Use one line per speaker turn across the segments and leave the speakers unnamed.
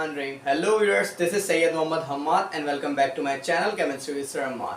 Bismillahirrahmanirrahim. Hello viewers, this is Sayyid Mohammad Hamad and welcome back to my channel Chemistry with Sir Hamad.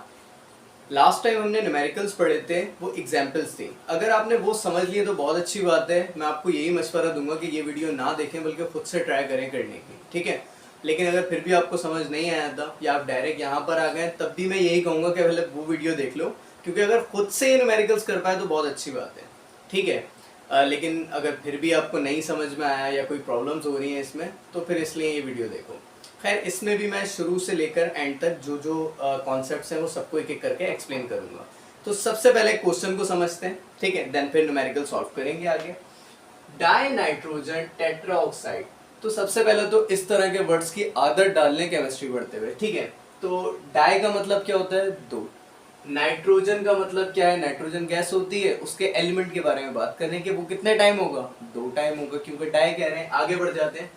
Last time हमने numericals पढ़े थे, वो examples थी. अगर आपने वो समझ लिए तो बहुत अच्छी बात है. मैं आपको यही मशवरा दूंगा कि ये वीडियो ना देखें बल्कि खुद से ट्राई करें करने की, ठीक है. लेकिन अगर फिर भी आपको समझ नहीं आया था या आप डायरेक्ट यहाँ पर आ गए तब भी मैं यही कहूँगा कि पहले वो वीडियो देख लो, क्योंकि अगर खुद से ये न्यूमेरिकल्स कर पाए तो बहुत अच्छी बात है, ठीक है. लेकिन अगर फिर भी आपको नहीं समझ में आया या कोई प्रॉब्लम्स हो रही हैं इसमें तो फिर इसलिए ये वीडियो देखो. खैर, इसमें भी मैं शुरू से लेकर एंड तक जो जो कॉन्सेप्ट्स हैं वो सबको एक एक करके एक्सप्लेन करूंगा. तो सबसे पहले क्वेश्चन को समझते हैं, ठीक है, देन फिर न्यूमेरिकल सॉल्व करेंगे आगे. Die nitrogen tetroxide. तो सबसे पहले तो इस तरह के वर्ड्स की आदत डालने केमिस्ट्री पढ़ते हुए, ठीक है. तो डाई का मतलब क्या होता है? दो. नाइट्रोजन का मतलब क्या है? नाइट्रोजन गैस होती है, उसके एलिमेंट के बारे में बात करें कि वो कितने टाइम होगा? दो टाइम होगा, क्योंकि डाई कह रहे हैं. आगे बढ़ जाते हैं.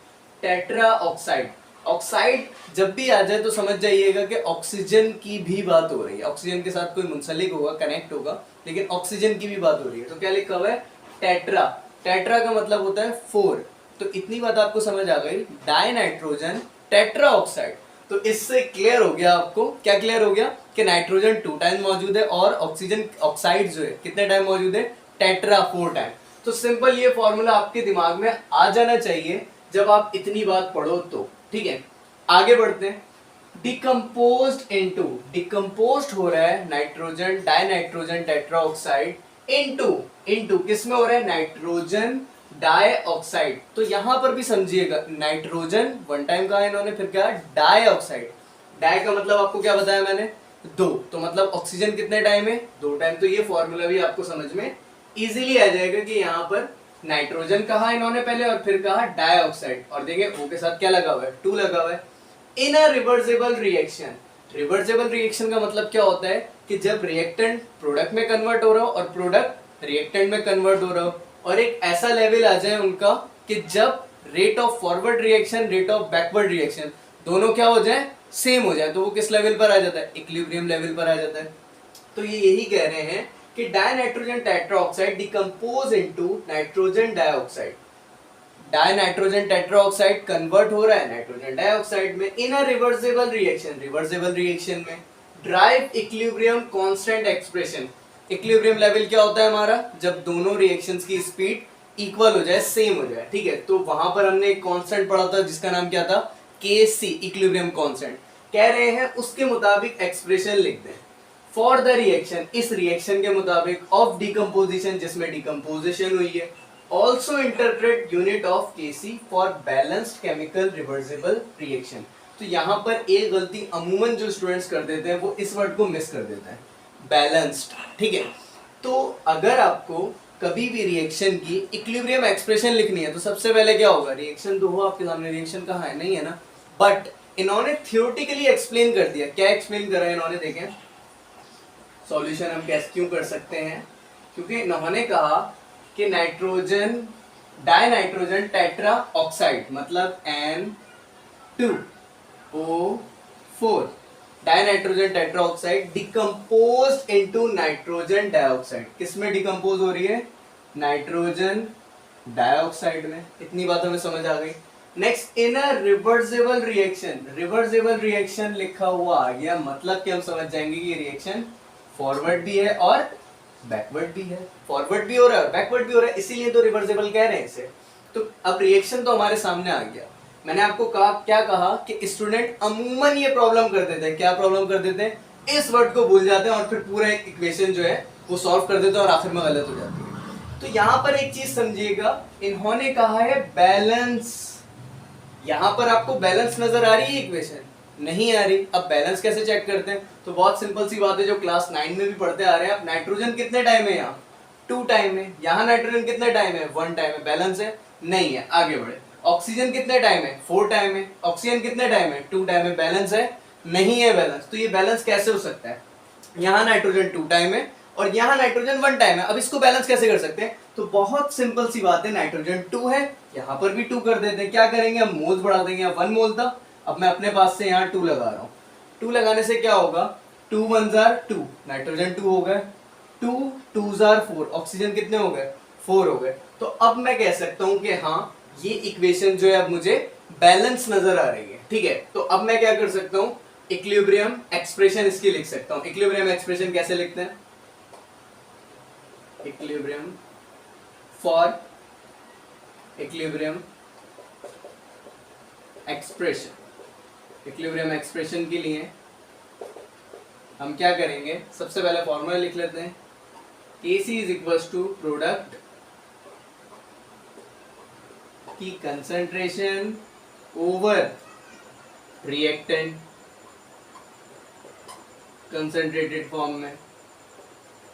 Tetra oxide. ऑक्साइड जब भी आ जाए तो समझ जाइएगा कि ऑक्सीजन की भी बात हो रही है. ऑक्सीजन के साथ कोई मुंसलिक होगा, कनेक्ट होगा, लेकिन ऑक्सीजन की भी बात हो रही है. तो क्या लिखा हुआ है? टेट्रा. टेट्रा का मतलब होता है 4. तो इतनी बात आपको समझ आ गई. Die nitrogen tetra oxide. तो इससे क्लियर हो गया आपको. क्या क्लियर हो गया? कि नाइट्रोजन 2 टाइम मौजूद है और ऑक्सीजन ऑक्साइड जो है कितने टाइम मौजूद है? Tetra 4 time. तो सिंपल ये फॉर्मूला आपके दिमाग में आ जाना चाहिए जब आप इतनी बात पढ़ो तो, ठीक है. आगे बढ़ते हैं. Decomposed into. डिकम्पोज्ड हो रहा है nitrogen dinitrogen tetroxide into किस में हो रहा है? Nitrogen dioxide. तो यहां पर भी समझिएगा, नाइट्रोजन 1 टाइम कहा इन्होंने, फिर क्या? Die oxide. डाई का मतलब आपको क्या बताया मैंने? 2. तो मतलब ऑक्सीजन कितने टाइम है? 2 टाइम. तो ये फॉर्मूला भी आपको समझ में इजीली आ जाएगा कि यहाँ पर नाइट्रोजन कहा इन्होंने पहले और फिर कहा डाई ऑक्साइड, और देखिए O के साथ क्या लगा हुआ है? 2 लगा हुआ है. In a reversible reaction. Reversible reaction का मतलब क्या होता है? कि जब रिएक्टेंट प्रोडक्ट में कन्वर्ट हो रहा हो और प्रोडक्ट रिएक्टेंट में कन्वर्ट हो रहा हो और एक ऐसा लेवल आ जाए उनका कि जब rate of forward reaction rate of backward reaction दोनों क्या हो जाए? सेम हो जाए. तो वो किस लेवल पर आ जाता है? इक्विलिब्रियम लेवल पर आ जाता है. तो ये यही कह रहे हैं कि di nitrogen tetroxide decompose into nitrogen dioxide. Di nitrogen tetroxide convert हो रहा है नाइट्रोजन डाइऑक्साइड में in a reversible reaction. Reversible reaction में drive equilibrium constant expression. Equilibrium level क्या होता है हमारा? जब दोनों रिएक्शंस की स्पीड इक्वल हो जाए, सेम हो जाए, ठीक है. तो वहां पर हमने एक कांस्टेंट पढ़ा था जिसका नाम क्या था? Kc, equilibrium constant. कह रहे हैं उसके मुताबिक एक्सप्रेशन लिख दें फॉर द रिएक्शन, इस रिएक्शन के मुताबिक ऑफ डिकम्पोजिशन, जिसमें डिकम्पोजिशन हुई है. Also interpret unit of Kc for balanced chemical reversible reaction. तो यहाँ पर एक गलती अमूमन जो स्टूडेंट्स कर देते हैं वो इस वर्ड को मिस कर देते हैं, बैलेंस्ड, ठीक है. तो अगर आपको कभी भी रिएक्शन की इक्विलिब्रियम एक्सप्रेशन लिखनी है तो सबसे पहले क्या होगा? रिएक्शन तो हो आपके सामने, रिएक्शन कहाँ है? नहीं है ना. बट इन्होंने थियोरेटिकली एक्सप्लेन कर दिया. क्या एक्सप्लेन करा है इन्होंने? देखें सॉल्यूशन हम कैसे क्यों कर सकते हैं, क्योंकि इन्होंने कहा कि nitrogen dinitrogen tetra oxide मतलब N2O4 die nitrogen tetra oxide decomposed into nitrogen dioxide. किसमें डिकम्पोज हो रही है? नाइट्रोजन डाइऑक्साइड में. इतनी बात हमें समझ आ गई. Next, in a reversible reaction. Reversible reaction लिखा हुआ आ गया, मतलब कि हम समझ जाएंगे कि रिएक्शन फॉरवर्ड भी है और बैकवर्ड भी है. फॉरवर्ड भी हो रहा है, बैकवर्ड भी हो रहा है, इसीलिए तो रिवर्सिबल कह रहे हैं इसे. तो अब रिएक्शन तो हमारे सामने आ गया. मैंने आपको कहा, क्या कहा कि स्टूडेंट अमूमन ये प्रॉब्लम कर देते हैं. क्या प्रॉब्लम कर देते हैं? इस वर्ड को भूल जाते हैं और फिर पूरा इक्वेशन जो है वो सॉल्व कर देते हैं और आखिर में गलत हो जाती है. तो यहाँ पर एक चीज समझिएगा, इन्होंने कहा है बैलेंस. यहाँ पर आपको बैलेंस नजर आ रही है इक्वेशन? नहीं आ रही. अब बैलेंस कैसे चेक करते हैं? तो बहुत सिंपल सी बात है जो क्लास 9 में भी पढ़ते आ रहे हैं. अब नाइट्रोजन कितने टाइम है? यहाँ 2 टाइम है. यहाँ नाइट्रोजन कितने टाइम है? 1 टाइम है. बैलेंस है? नहीं है. आगे बढ़े. ऑक्सीजन कितने टाइम है? 4 टाइम है. ऑक्सीजन कितने टाइम है? 2 टाइम है. बैलेंस है? नहीं है बैलेंस. तो ये बैलेंस कैसे हो सकता है? यहाँ नाइट्रोजन 2 टाइम है और यहाँ नाइट्रोजन 1 टाइम है. अब इसको बैलेंस कैसे कर सकते हैं? तो बहुत सिंपल सी बात है, नाइट्रोजन 2 है, यहाँ पर भी 2 कर देते हैं. क्या करेंगे? हम मोल्स बढ़ा देंगे. 1 मोल था, अब मैं अपने पास से यहाँ 2 लगा रहा हूँ. 2 लगाने से क्या होगा? 2 1 2, नाइट्रोजन 2 हो गए. 2 2 4, ऑक्सीजन कितने हो गए? 4 हो गए. तो अब मैं कह सकता हूँ कि हाँ, ये इक्वेशन जो है अब मुझे बैलेंस नजर आ रही है, ठीक है। तो अब मैं क्या कर सकता हूं, इक्विलिब्रियम एक्सप्रेशन इसकी लिख सकता हूं। इक्विलिब्रियम एक्सप्रेशन कैसे लिखते हैं, equilibrium for equilibrium expression, equilibrium expression के लिए हम क्या करेंगे, सबसे पहले फॉर्मूला लिख लेते हैं, Kc is equals to product की concentration over reactant concentrated form में,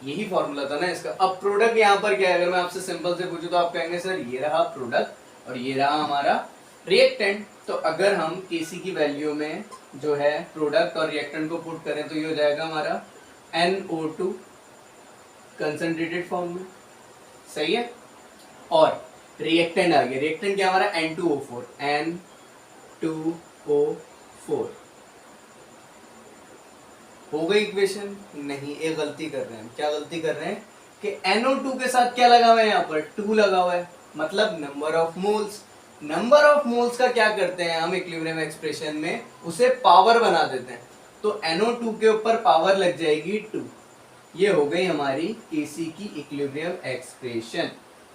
यही फॉर्मूला था ना इसका। अब प्रोडक्ट यहाँ पर क्या है, अगर मैं आपसे सिंपल से पूछूं तो आप कहेंगे सर ये रहा प्रोडक्ट और ये रहा हमारा रिएक्टेंट। तो अगर हम Kc की वैल्यू में जो है प्रोडक्ट और रिएक्टेंट को पुट करें तो ये हो जाएगा हमारा NO2 कंसंट्रेटेड फॉर्म में, सही है। और रिएक्टेंट आ गया, रिएक्टेंट क्या हमारा N2O4, N2O4 हो गई इक्वेशन। नहीं, एक गलती कर रहे हैं, क्या गलती कर रहे हैं कि NO2 के साथ क्या लगा हुआ है, यहाँ पर 2 लगा हुआ है, मतलब number of moles. Number of moles का क्या करते हैं हम इक्विलिब्रियम एक्सप्रेशन में, उसे पावर बना देते हैं। तो NO2 के ऊपर पावर लग जाएगी 2। ये हो गई हमारी Kc की इक्विलिब्रियम एक्सप्रेशन।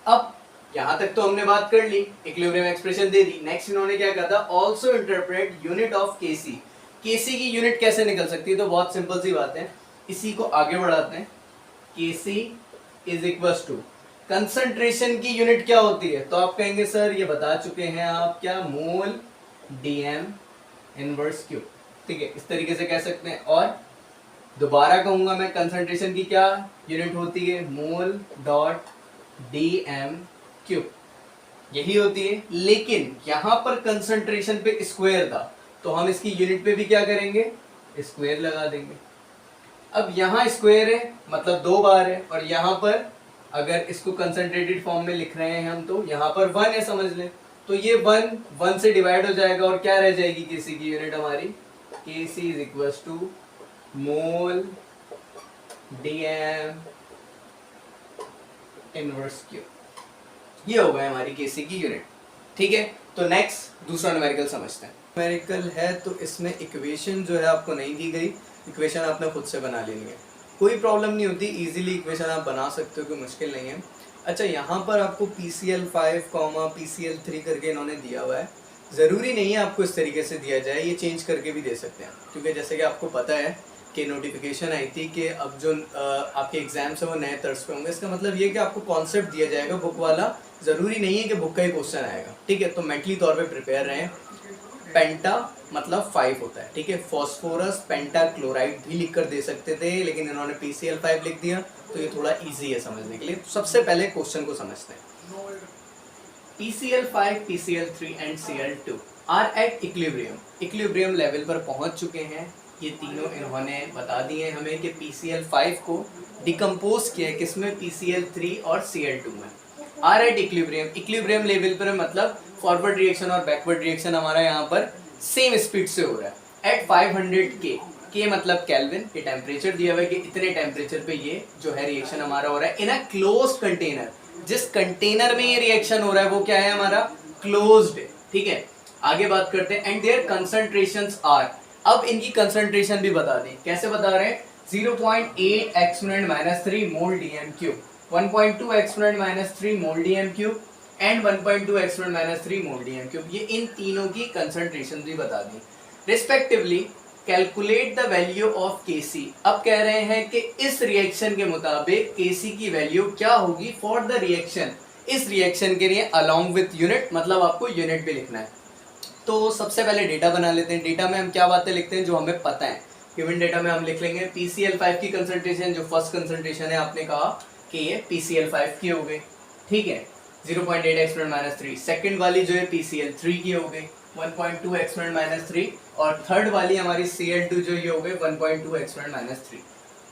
अब यहां तक तो हमने बात कर ली, इक्विलिब्रियम एक्सप्रेशन दे दी। नेक्स्ट इन्होंने क्या कहा था, also interpret unit of Kc। Kc की यूनिट कैसे निकल सकती है, तो बहुत सिंपल सी बात है, इसी को आगे बढ़ाते हैं। Kc is equals to concentration की यूनिट क्या होती है, तो आप कहेंगे सर ये बता चुके हैं आप, क्या, मोल dm इनवर्स क्यू, ठीक है, इस तरीके से कह सकते हैं। और दोबारा कहूंगा मैं, कंसंट्रेशन की क्या यूनिट होती है, मोल डॉट dm क्यूब, यही होती है। लेकिन यहां पर कंसंट्रेशन पे स्क्वायर था, तो हम इसकी यूनिट पे भी क्या करेंगे, स्क्वायर लगा देंगे। अब यहाँ स्क्वायर है मतलब 2 बार है, और यहाँ पर अगर इसको कंसंट्रेटेड फॉर्म में लिख रहे हैं हम, तो यहाँ पर 1 है समझ लें। तो ये 1 से डिवाइड हो जाएगा और क्या रह जाएगी Kc की यूनिट हमारी, Kc is equals to mole dm inverse cube, ये हो गया हमारी Kc की यूनिट, ठीक है। तो नेक्स्ट दूसरा न्यूमेरिकल समझते हैं। न्यूमेरिकल है तो इसमें इक्वेशन जो है आपको नहीं दी गई, इक्वेशन आपने खुद से बना लेनी है, कोई प्रॉब्लम नहीं होती, इजीली इक्वेशन आप बना सकते हो, कोई मुश्किल नहीं है। अच्छा, यहाँ पर आपको PCl5, PCl3 करके इन्होंने दिया हुआ है, ज़रूरी नहीं है आपको इस तरीके से दिया जाए, ये चेंज करके भी दे सकते हैं, क्योंकि जैसे कि आपको पता है कि नोटिफिकेशन आई थी कि अब जो आपके एग्जाम्स हैं वो नए तर्ज पे होंगे। इसका मतलब ये कि आपको कॉन्सेप्ट दिया जाएगा बुक वाला, ज़रूरी नहीं है कि बुक का ही क्वेश्चन आएगा, ठीक है। तो मेंटली तौर पे प्रिपेयर रहें। पेंटा मतलब 5 होता है, ठीक है। फॉस्फोरस पेंटा क्लोराइड भी लिख कर दे सकते थे, लेकिन इन्होंने PCl5 लिख दिया, तो ये थोड़ा इजी है समझने के लिए। तो सबसे पहले क्वेश्चन को समझते हैं। PCl5, PCl3 and Cl2 are at equilibrium, equilibrium level पर पहुंच चुके हैं। ये तीनों इन्होंने बता दिए हमें कि PCl5 को डिकम्पोज किया है किसमें, PCl3 और Cl2 में। Are at equilibrium, equilibrium level पर मतलब फॉरवर्ड रिएक्शन और बैकवर्ड रिएक्शन हमारा यहाँ पर सेम स्पीड से हो रहा है एट 500 K मतलब केल्विन, ये टेम्परेचर दिया हुआ है कि इतने टेम्परेचर पे ये जो है रिएक्शन हमारा हो रहा है इन अ क्लोज्ड कंटेनर। जिस कंटेनर में ये रिएक्शन हो रहा है वो क्या है हमारा, क्लोज्ड है, ठीक है। आगे बात करते हैं, एंड देयर कंसंट्रेशंस आर, अब इनकी कंसंट्रेशन भी बता दें, कैसे बता रहे हैं, 0.8 exponent -3 mole dm cube, 1.2 exponent -3 mole dm cube and 1.2 exponent -3 mole dm cube. ये इन तीनों की कंसंट्रेशन भी बता दी respectively. Calculate the value of Kc, अब कह रहे हैं कि इस रिएक्शन के मुताबिक Kc की वैल्यू क्या होगी फॉर द रिएक्शन, इस रिएक्शन के लिए अलोंग विथ यूनिट, मतलब आपको यूनिट भी लिखना है। तो सबसे पहले डेटा बना लेते हैं। डेटा में हम क्या बातें लिखते हैं जो हमें पता है। गिवन डेटा में हम लिख लेंगे PCl5 की कंसंट्रेशन, जो फर्स्ट कंसंट्रेशन है आपने कहा कि ये PCl5 की हो गई, ठीक है, 0.8 एक्सपोनेंट -3। सेकंड वाली जो है PCl3 की हो गई 1.2 एक्सपोनेंट -3, और थर्ड वाली हमारी Cl2 जो ये हो गई 1.2 एक्सपोनेंट -3,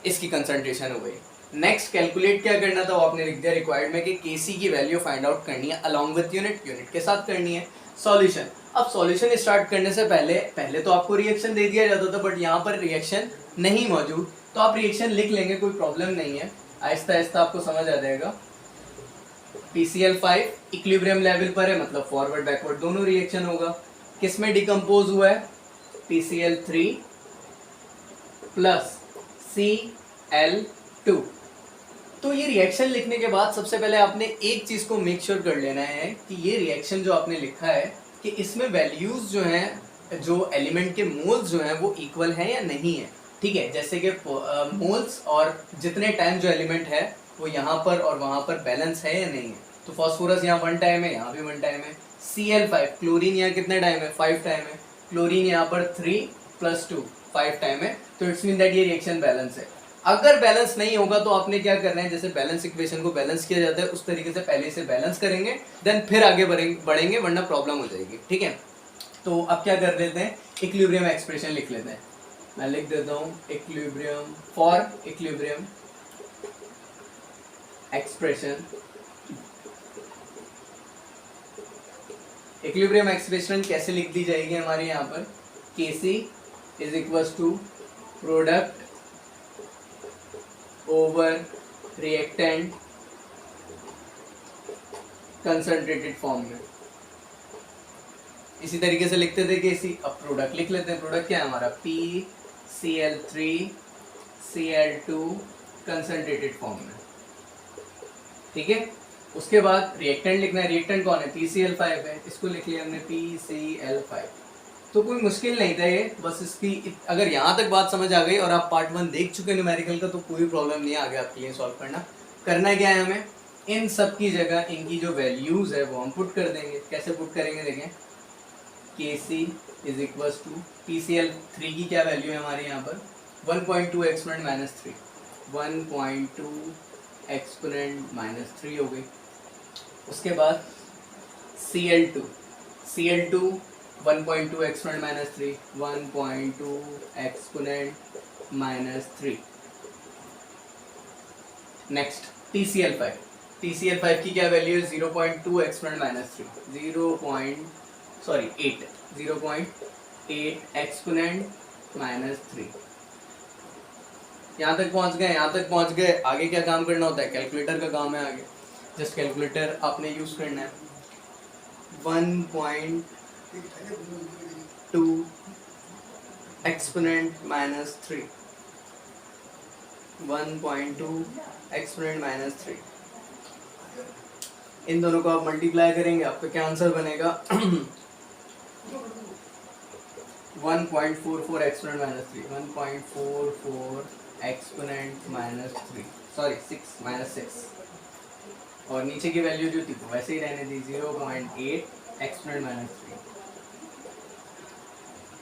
इसकी कंसंट्रेशन हो गई। नेक्स्ट कैलकुलेट क्या करना था वो आपने लिख दिया रिक्वायर्ड में कि Kc की वैल्यू फाइंड आउट करनी है अलोंग विथ यूनिट, यूनिट के साथ करनी है। सॉल्यूशन, अब सॉल्यूशन स्टार्ट करने से पहले तो आपको रिएक्शन दे दिया जाता था, बट यहाँ पर रिएक्शन नहीं मौजूद, तो आप रिएक्शन लिख लेंगे, कोई प्रॉब्लम नहीं है, आहिस्ता आहिस्ता आपको समझ आ जाएगा। PCl5 इक्विलिब्रियम लेवल पर है, मतलब फॉरवर्ड बैकवर्ड दोनों रिएक्शन होगा। किस में डिकम्पोज हुआ है, PCl3 प्लस Cl2। तो ये रिएक्शन लिखने के बाद सबसे पहले आपने एक चीज को मेक श्योर कर लेना है कि ये रिएक्शन जो आपने लिखा है कि इसमें वैल्यूज जो हैं, जो एलिमेंट के मोल्स जो हैं वो इक्वल हैं या नहीं है। ठीक है, जैसे कि मोल्स और जितने टाइम जो एलिमेंट है वो यहाँ पर और वहाँ पर बैलेंस है या नहीं है। तो फॉस्फोरस यहाँ 1 टाइम है, यहाँ भी 1 टाइम है। Cl5 क्लोरीन यहाँ कितने टाइम है, 5 टाइम है। क्लोरीन यहाँ पर 3 + 2 5 टाइम है। तो इट्स मीन दैट ये रिएक्शन बैलेंस है। अगर बैलेंस नहीं होगा तो आपने क्या करना है, जैसे बैलेंस इक्वेशन को बैलेंस किया जाता है उस तरीके से पहले से बैलेंस करेंगे, देन फिर आगे बढ़ेंगे, वरना प्रॉब्लम हो जाएगी। ठीक है, तो अब क्या कर लेते हैं, इक्विलिब्रियम एक्सप्रेशन लिख लेते हैं। मैं लिख देता हूँ equilibrium, for equilibrium expression. Equilibrium expression कैसे लिख दी जाएगी हमारे यहाँ पर, Kc = product over reactant concentrated form में। इसी तरीके से लिखते थे Kc, अब प्रोडक्ट लिख लेते हैं। प्रोडक्ट क्या है हमारा, PCl3Cl2 कंसंट्रेटेड फॉर्म में। ठीक है, उसके बाद रिएक्टेंट लिखना है। रिएक्टेंट कौन है, PCl5 है, इसको लिख लिया हमने PCl5। तो कोई मुश्किल नहीं था ये, बस इसकी अगर यहाँ तक बात समझ आ गई और आप पार्ट 1 देख चुके न्यूमेरिकल का तो कोई प्रॉब्लम नहीं है आगे आपके लिए सॉल्व करना। करना क्या है हमें, इन सब की जगह इनकी जो वैल्यूज है वो हम पुट कर देंगे। कैसे पुट करेंगे, देखें, Kc = PCl3 की क्या वैल्यू है हमारे यहाँ पर, 1.2 एक्सपोनेंट -3, 1.2 एक्सपोनेंट -3 हो गई। उसके बाद Cl2 1.2 exponent -3, 1.2 exponent -3। Next TCl5 की क्या वैल्यू है, 0.2 एक्सपोनेंट -3, 0.8 एक्सपोनेंट -3। यहाँ तक पहुँच गए। आगे क्या काम करना होता है, कैलकुलेटर का काम है आगे। जस्ट कैलकुलेटर आपने यूज करना है। 1.2 एक्सपोनेंट -3, 1.2 एक्सपोनेंट -3, इन दोनों को आप मल्टीप्लाई करेंगे, आपका क्या आंसर बनेगा 1.44 एक्सपोनेंट -3, 1.44 एक्सपोनेंट -3, सॉरी 6 और नीचे की वैल्यू जो थी वैसे ही रहने दी, 0.8 एक्सपोनेंट -3।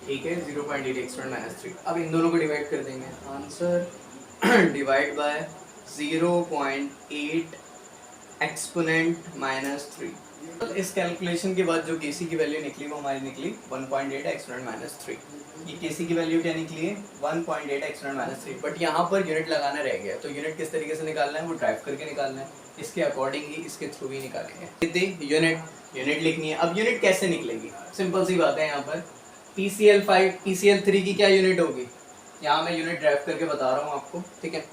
ठीक है, 0.8 एक्सपोनेंट -3। अब इन दोनों को डिवाइड कर देंगे, आंसर डिवाइड बाय 0.8 एक्सपोनेंट -3। इस कैलकुलेशन के बाद जो Kc की वैल्यू निकली वो हमारी निकली 1.8 एक्सपोनेंट -3। ये Kc की वैल्यू क्या निकली है, 1.8 एक्सपोनेंट -3। बट यहाँ पर यूनिट लगाना रह गया, तो यूनिट किस तरीके से निकालना है, वो ड्राइव करके निकालना है, इसके अकॉर्डिंग ही इसके थ्रू ही निकालेंगे। यूनिट लिखनी है। अब यूनिट कैसे निकलेगी, सिंपल सी बात है। यहाँ पर PCl3 की क्या यूनिट होगी, यहाँ मैं यूनिट ड्राइव करके बता रहा हूँ आपको। ठीक है,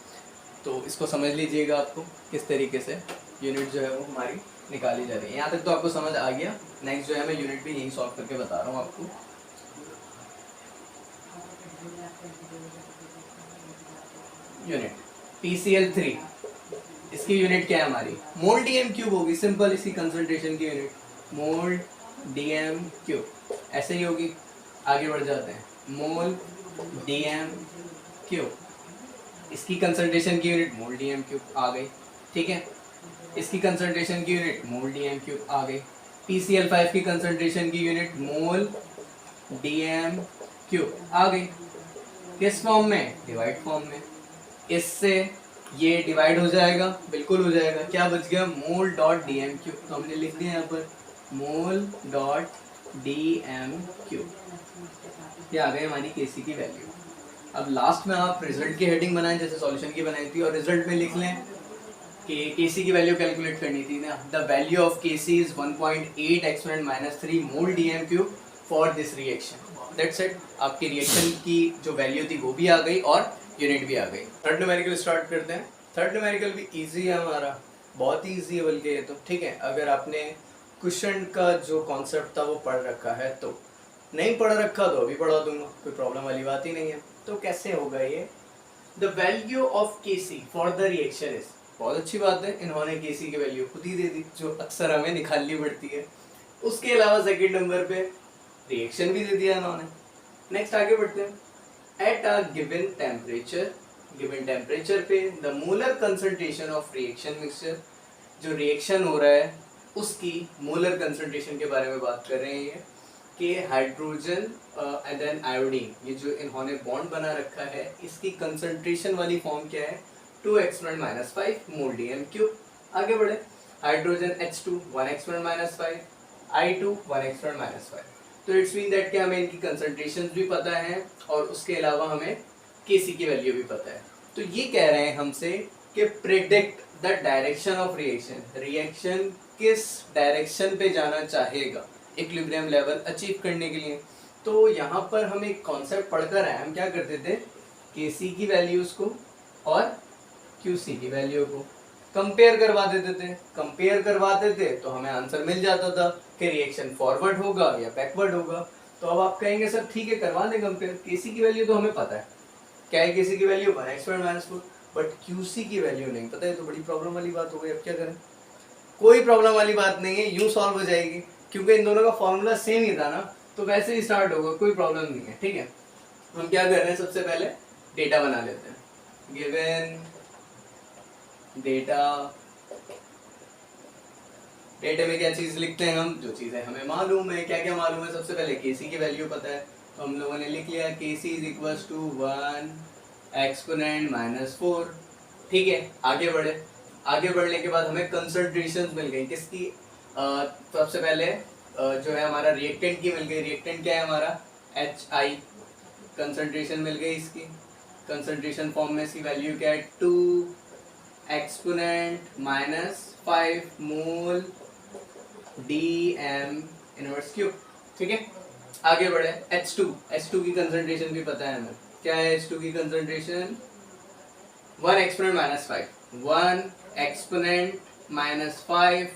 तो इसको समझ लीजिएगा आपको किस तरीके से यूनिट जो है वो हमारी निकाली जा रही है। यहाँ तक तो आपको समझ आ गया। नेक्स्ट जो है मैं यूनिट भी यही सॉल्व करके बता रहा हूँ आपको। यूनिट PCl3, इसकी यूनिट क्या है हमारी, मोल DM क्यूब होगी। सिंपल, इसकी कंसंट्रेशन की यूनिट मोल DM क्यूब, ऐसे ही होगी। आगे बढ़ जाते हैं, मोल DM क्यूब, इसकी कंसंट्रेशन की यूनिट मोल DM क्यूब आ गई। ठीक है, इसकी कंसंट्रेशन की यूनिट मोल DM क्यूब आ गई। PCl5 की कंसंट्रेशन की यूनिट मोल DM क्यूब आ गई। किस फॉर्म में, डिवाइड फॉर्म में। इससे ये डिवाइड हो जाएगा, बिल्कुल हो जाएगा। क्या बच गया, मोल डॉट DM क्यूब, तो हमने लिख दिया यहाँ पर मोल डॉट DM क्यूब। ये आ गई हमारी Kc की वैल्यू। अब लास्ट में आप रिजल्ट की हेडिंग बनाएं जैसे सॉल्यूशन की बनाई थी, और रिजल्ट में लिख लें कि Kc की वैल्यू कैलकुलेट करनी थी ना। The value of Kc is 1.8 exponent -3 mole DM cube for this reaction. That's it, आपकी रिएक्शन की जो वैल्यू थी वो भी आ गई और यूनिट भी आ गई। थर्ड न्यूमेरिकल स्टार्ट करते हैं। थर्ड न्यूमेरिकल भी इजी है हमारा, बहुत ही ईजी है बल्कि ये तो। ठीक है, अगर आपने क्वेश्चन का जो कॉन्सेप्ट था वो पढ़ रखा है तो नहीं पढ़ रखा तो अभी पढ़ा दूंगा, कोई प्रॉब्लम वाली बात ही नहीं है। तो कैसे होगा ये, the value of Kc for the reaction is, बहुत अच्छी बात है, इन्होंने Kc की वैल्यू खुद ही दे दी जो अक्सर हमें निकालनी पड़ती है। उसके अलावा सेकंड नंबर पे रिएक्शन भी दे दिया इन्होंने। नेक्स्ट आगे बढ़ते हैं, at a given temperature, given temperature पे the molar concentration of reaction mixture, जो रिएक्शन हो रहा है उसकी मोलर कंसंट्रेशन के बारे में बात कर रहे हैं ये, कि हाइड्रोजन एंड देन आयोडीन, ये जो इन्होंने बॉन्ड बना रखा है इसकी कंसंट्रेशन वाली फॉर्म क्या है, 2 × 5 मोल dm³। आगे बढ़े, हाइड्रोजन H2 1 × -5, I2 1 × -5। तो इट्स मीन दैट कि हमें इनकी कंसंट्रेशन भी पता है और उसके अलावा हमें Kc की वैल्यू भी पता है। तो ये कह रहे हैं हमसे कि predict the direction of reaction, reaction किस डायरेक्शन पे जाना चाहेगा इक्विलिब्रियम लेवल अचीव करने के लिए। तो यहाँ पर हम एक कॉन्सेप्ट पढ़कर आए, हम क्या करते थे, Kc की वैल्यूज को और Qc की वैल्यू को कंपेयर करवा देते थे। कंपेयर करवाते थे तो हमें आंसर मिल जाता था कि रिएक्शन फॉरवर्ड होगा या बैकवर्ड होगा। तो अब आप कहेंगे सर ठीक है करवा दें कंपेयर, Kc की वैल्यू तो हमें पता है, क्या है Kc की वैल्यू 1 × -4, बट Qc की वैल्यू नहीं पता है, तो बड़ी प्रॉब्लम वाली बात हो गई। अब क्या करें, कोई प्रॉब्लम वाली बात नहीं है, यूं सॉल्व हो जाएगी क्योंकि इन दोनों का फॉर्मूला सेम ही था ना, तो वैसे ही स्टार्ट होगा, कोई प्रॉब्लम नहीं है। ठीक है, हम क्या कर रहे हैं, सबसे पहले डेटा बना लेते हैं। गिवन डेटा, डेटा में क्या चीज लिखते हैं हम, जो चीजें हमें मालूम है। क्या क्या मालूम है, सबसे पहले Kc की वैल्यू पता है, तो हम लोगों ने लिख लिया Kc = 1 × -4। ठीक है, आगे बढ़े, आगे बढ़ने के बाद हमें कंसंट्रेशंस मिल गई किसकी, सबसे पहले जो है हमारा रिएक्टेंट की मिल गई। रिएक्टेंट क्या है हमारा, HI, कंसंट्रेशन मिल गई इसकी, कंसंट्रेशन फॉर्म में इसकी वैल्यू क्या है, 2 × -5 मोल dm⁻³। ठीक है, आगे बढ़े, H2, H2 की कंसंट्रेशन भी पता है हमें, क्या है H2 की कंसंट्रेशन, 1 × -5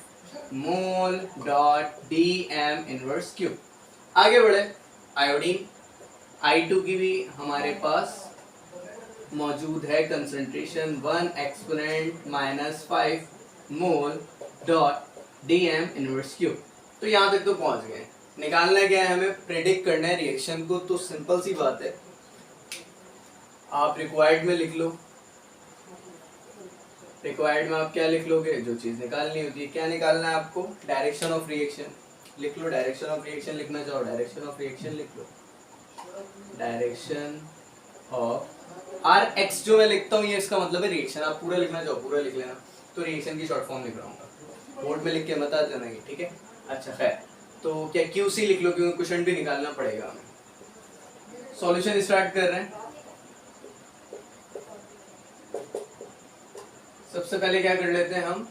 मोल dm⁻³। आगे बढ़े, आयोडीन, I2 की भी हमारे पास मौजूद है कंसंट्रेशन 1 × -5 मोल dm⁻³। तो यहाँ तक तो पहुंच गए। निकालना क्या है हमें, प्रेडिक्ट करना है रिएक्शन को। तो सिंपल सी बात है, आप रिक्वायर्ड में लिख लो, रिक्वायर्ड में आप क्या लिख लोगे, जो चीज निकालनी होती है। क्या निकालना है आपको, डायरेक्शन ऑफ रिएक्शन लिख लो, डायरेक्शन ऑफ रिएक्शन लिखना चाहो डायरेक्शन ऑफ रिएक्शन लिख लो, डायरेक्शन ऑफ Rx जो मैं लिखता हूँ ये इसका मतलब है रिएक्शन, आप पूरा लिखना चाहो पूरा लिख लेना, तो रिएक्शन की शॉर्ट फॉर्म लिख रहा हूँ, बोर्ड में लिख के बता देना ये, ठीक है। अच्छा खैर, तो क्या Qc लिख लो क्योंकि क्वेश्चन भी निकालना पड़ेगा हमें। सॉल्यूशन स्टार्ट कर रहे हैं। सबसे पहले क्या कर लेते हैं हम,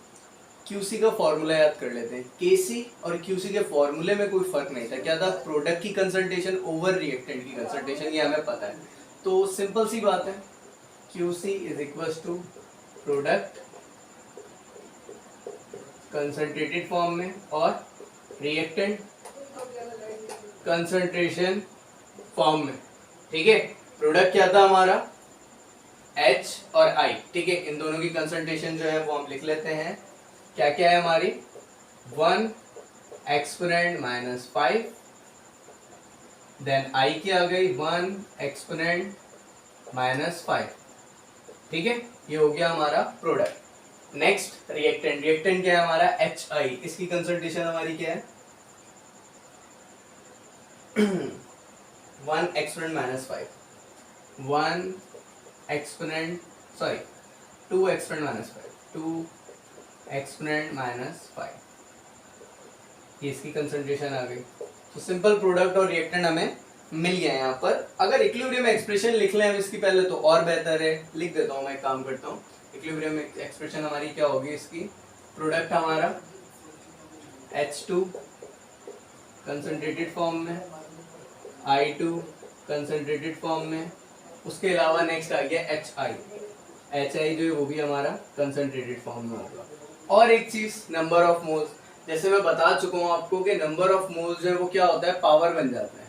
Qc का फॉर्मूला याद कर लेते हैं। Kc और Qc के फॉर्मूले में कोई फर्क नहीं था, क्या था, प्रोडक्ट की कंसंट्रेशन ओवर रिएक्टेंट की कंसंट्रेशन, ये हमें पता है। तो सिंपल सी बात है, Qc = प्रोडक्ट कंसंट्रेटेड फॉर्म में और रिएक्टेंट कंसंट्रेशन फॉर्म में। ठीक है, प्रोडक्ट क्या था हमारा, H और I। ठीक है, इन दोनों की कंसंट्रेशन जो है वो हम लिख लेते हैं, क्या क्या है हमारी, 1 × -5, देन I की आ गई 1 × -5। ठीक है, ये हो गया हमारा प्रोडक्ट। नेक्स्ट रिएक्टेंट, रिएक्टेंट क्या है हमारा, HI, इसकी कंसंट्रेशन हमारी क्या है 1 × -5, 2 × -5, ये इसकी कंसंट्रेशन आ गई। तो सिंपल प्रोडक्ट और रिएक्टेंट हमें मिल गया यहाँ पर। अगर इक्विलिब्रियम एक्सप्रेशन लिख लें हम इसकी पहले तो और बेहतर है, लिख देता हूँ मैं, एक काम करता हूँ। इक्विलिब्रियम एक्सप्रेशन हमारी क्या होगी, इसकी प्रोडक्ट हमारा H2 कंसंट्रेटेड फॉर्म में, I2 कंसंट्रेटेड फॉर्म में, उसके अलावा नेक्स्ट आ गया HI जो है वो भी हमारा कंसंट्रेटेड फॉर्म में होगा। और एक चीज, नंबर ऑफ मोल्स, जैसे मैं बता चुका हूँ आपको कि नंबर ऑफ मोल्स जो है वो क्या होता है, पावर बन जाता है।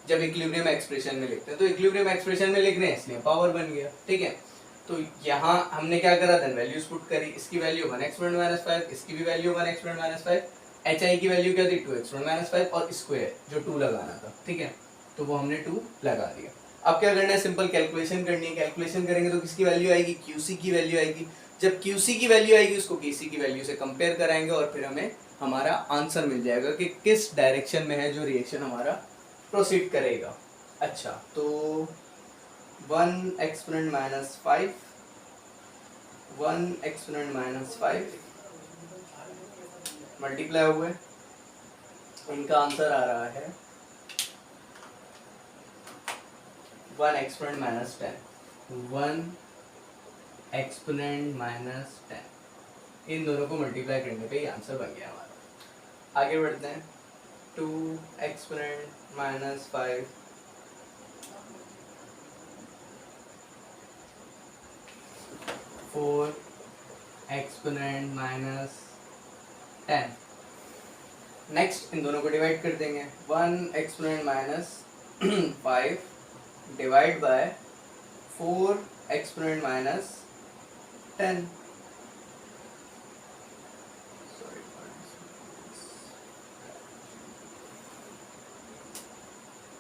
जब इक्विलिब्रियम एक्सप्रेशन में लिखते हैं। तो इक्विलिब्रियम एक्सप्रेशन में लिख रहे हैं इसलिए पावर बन गया, ठीक है। तो यहाँ हमने क्या करा था, वैल्यूज पुट करी, इसकी वैल्यू 1 एक्सपोनेंट माइनस 5, इसकी भी value 1 exponent minus 5, H I की वैल्यू क्या थी 2 एक्सपोनेंट माइनस 5 और स्क्वायर जो 2 लगाना था, ठीक है। तो वो हमने 2 लगा दिया। अब क्या करना है, सिंपल कैलकुलेशन करनी है। कैलकुलेशन करेंगे तो किसकी वैल्यू आएगी, क्यूसी की वैल्यू आएगी। जब क्यूसी की वैल्यू आएगी उसको केसी की वैल्यू से कंपेयर कराएंगे और फिर हमें हमारा आंसर मिल जाएगा कि किस डायरेक्शन में है जो रिएक्शन हमारा प्रोसीड करेगा। अच्छा, तो 1 exponent minus 5, 1 exponent minus 5 multiply हुए, इनका आंसर आ रहा है 1 एक्सपोनेंट माइनस 10, 1 एक्सपोनेंट माइनस 10। इन दोनों को मल्टीप्लाई करने पे ये आंसर बन गया हमारा। आगे बढ़ते हैं, 2 exponent minus 5, 4 exponent minus 10। Next in दोनों को डिवाइड कर देंगे, 1 exponent minus 5 divide by 4 exponent minus 10।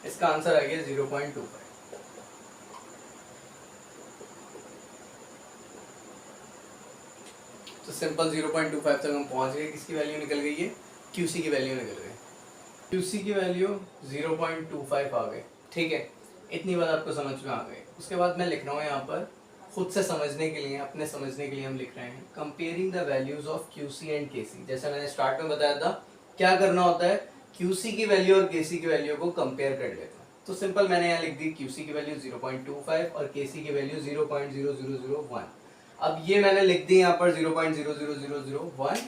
इसका आंसर आ गया 0.25। तो सिंपल 0.25 तक हम पहुंच गए। किसकी वैल्यू निकल गई है, क्यूसी की वैल्यू निकल गई। क्यूसी की वैल्यू 0.25 आ गई, ठीक है। इतनी बात आपको समझ में आ गई। उसके बाद मैं लिख रहा हूँ यहाँ पर खुद से समझने के लिए, अपने समझने के लिए हम लिख रहे हैं comparing the values of QC and KC. जैसा मैंने स्टार्ट में बताया था, क्या करना होता है, क्यूसी की वैल्यू और केसी की वैल्यू को कंपेयर कर लेते हैं। तो सिंपल मैंने यहाँ लिख दी क्यूसी की वैल्यू 0.25 और केसी की वैल्यू 0.0001। अब ये मैंने लिख दी यहाँ पर 0.00001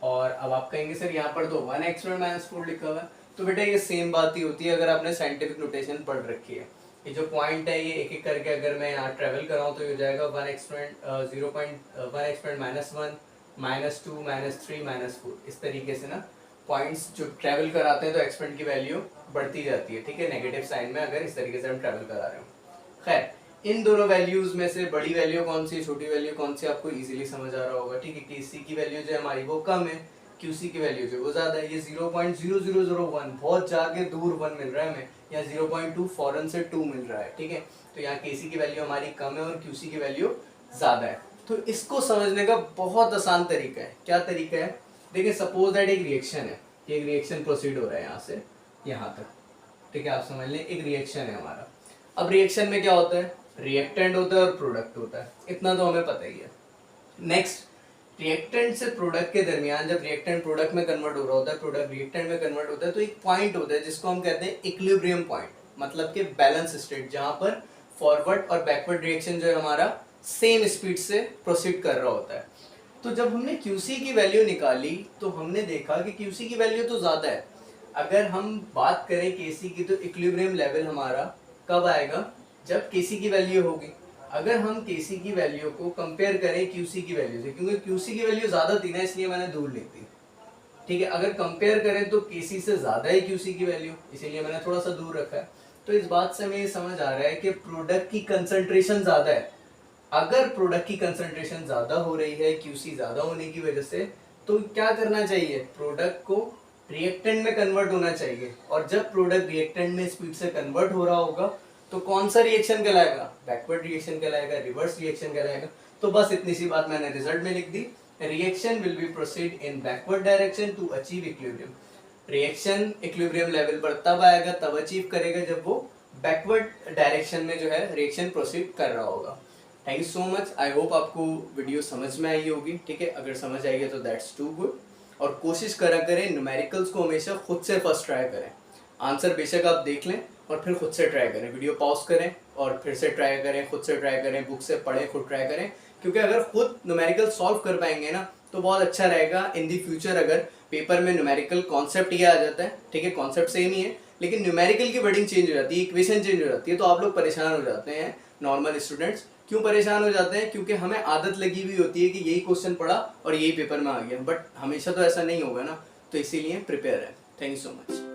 और अब आप कहेंगे सर यहाँ पर तो 1 एक्सपोनेंट माइनस 4 लिखा हुआ है। तो बेटा ये सेम बात ही होती है अगर आपने साइंटिफिक नोटेशन पढ़ रखी है। ये जो पॉइंट है ये एक एक करके अगर मैं यहाँ ट्रेवल कराऊँ तो ये हो जाएगा 1 exponent 0.1 exponent minus 1 minus 2 minus 3 minus 4। इस तरीके से ना पॉइंट्स जो ट्रेवल कराते हैं तो एक्सपोनेंट की वैल्यू बढ़ती जाती है, ठीक है, नेगेटिव साइन में अगर इस तरीके से हम ट्रेवल करा रहे हो। खैर, इन दोनों वैल्यूज में से बड़ी वैल्यू कौन सी, छोटी वैल्यू कौन सी, आपको इजीली समझ आ रहा होगा, ठीक है। केसी की वैल्यू जो है हमारी वो कम है, क्यूसी की वैल्यू जो वो ज्यादा है। ये 0.0001 बहुत जाके दूर 1 मिल रहा है हमें, या 0.2 फॉरन से 2 मिल रहा है, ठीक है। तो यहाँ केसी की वैल्यू हमारी कम है और क्यूसी की वैल्यू ज्यादा है। तो इसको समझने का बहुत आसान तरीका है। क्या तरीका है, देखिए सपोज दैट एक रिएक्शन है, एक रिएक्शन प्रोसीड हो रहा है यहाँ से यहाँ तक, ठीक है। आप समझ लें एक रिएक्शन है हमारा। अब रिएक्शन में क्या होता है, रिएक्टेंट होता है और प्रोडक्ट होता है, इतना तो हमें पता ही है। नेक्स्ट, रिएक्टेंट से प्रोडक्ट के दरमियान जब रिएक्टेंट प्रोडक्ट में कन्वर्ट हो रहा होता है, प्रोडक्ट रिएक्टेंट में कन्वर्ट होता है, तो एक पॉइंट होता है जिसको हम कहते हैं इक्विलिब्रियम पॉइंट, मतलब कि बैलेंस स्टेट, जहां पर फॉरवर्ड और बैकवर्ड रिएक्शन जो है हमारा सेम स्पीड से प्रोसीड कर रहा होता है। तो जब हमने क्यूसी की वैल्यू निकाली तो हमने देखा कि क्यूसी की वैल्यू तो ज्यादा है। अगर हम बात करें केसी की तो इक्विलिब्रियम लेवल हमारा कब आएगा, जब केसी की वैल्यू होगी। अगर हम केसी की वैल्यू को कंपेयर करें क्यूसी की वैल्यू से, क्योंकि क्यूसी की वैल्यू ज्यादा थी ना इसलिए मैंने दूर लिख दी, ठीक है। अगर कंपेयर करें तो केसी से ज्यादा है क्यूसी की वैल्यू, इसीलिए मैंने थोड़ा सा दूर रखा है। तो इस बात से हमें ये समझ आ रहा है कि प्रोडक्ट की कंसंट्रेशन ज्यादा है। अगर प्रोडक्ट की कंसंट्रेशन ज्यादा हो रही है क्यूसी ज्यादा होने की वजह से, तो क्या करना चाहिए, प्रोडक्ट को रिएक्टेंट में कन्वर्ट होना चाहिए। और जब प्रोडक्ट रिएक्टेंट में स्पीड से कन्वर्ट हो रहा होगा तो कौन सा रिएक्शन कहलाएगा, बैकवर्ड रिएक्शन कहलाएगा, रिवर्स रिएक्शन कहलाएगा। तो बस इतनी सी बात मैंने रिजल्ट में लिख दी, reaction will be proceed in backward direction to achieve equilibrium. Reaction equilibrium level पर तब आएगा, तब अचीव करेगा जब वो बैकवर्ड डायरेक्शन में जो है रिएक्शन प्रोसीड कर रहा होगा। Thank you so much. I hope आपको वीडियो समझ में आई होगी, ठीक है। अगर समझ आएगी तो दैट्स टू गुड। और कोशिश करा करें न्यूमेरिकल्स को हमेशा खुद से फर्स्ट ट्राई करें। आंसर बेशक आप देख लें और फिर खुद से ट्राई करें, वीडियो पॉज करें और फिर से ट्राई करें, खुद से ट्राई करें, बुक से पढ़ें, खुद ट्राई करें। क्योंकि अगर खुद न्यूमेरिकल सॉल्व कर पाएंगे ना तो बहुत अच्छा रहेगा इन दी फ्यूचर। अगर पेपर में न्यूमेरिकल कॉन्सेप्ट ये आ जाता है, ठीक है, कॉन्सेप्ट सेम ही है लेकिन न्यूमेरिकल की वर्डिंग चेंज हो जाती है, इक्वेशन चेंज हो जाती है, तो आप लोग परेशान हो जाते हैं। नॉर्मल स्टूडेंट्स क्यों परेशान हो जाते हैं, क्योंकि हमें आदत लगी हुई होती है कि यही क्वेश्चन पढ़ा और यही पेपर में आ गया, बट हमेशा तो ऐसा नहीं होगा ना, तो इसीलिए प्रिपेयर है। Thank you so much.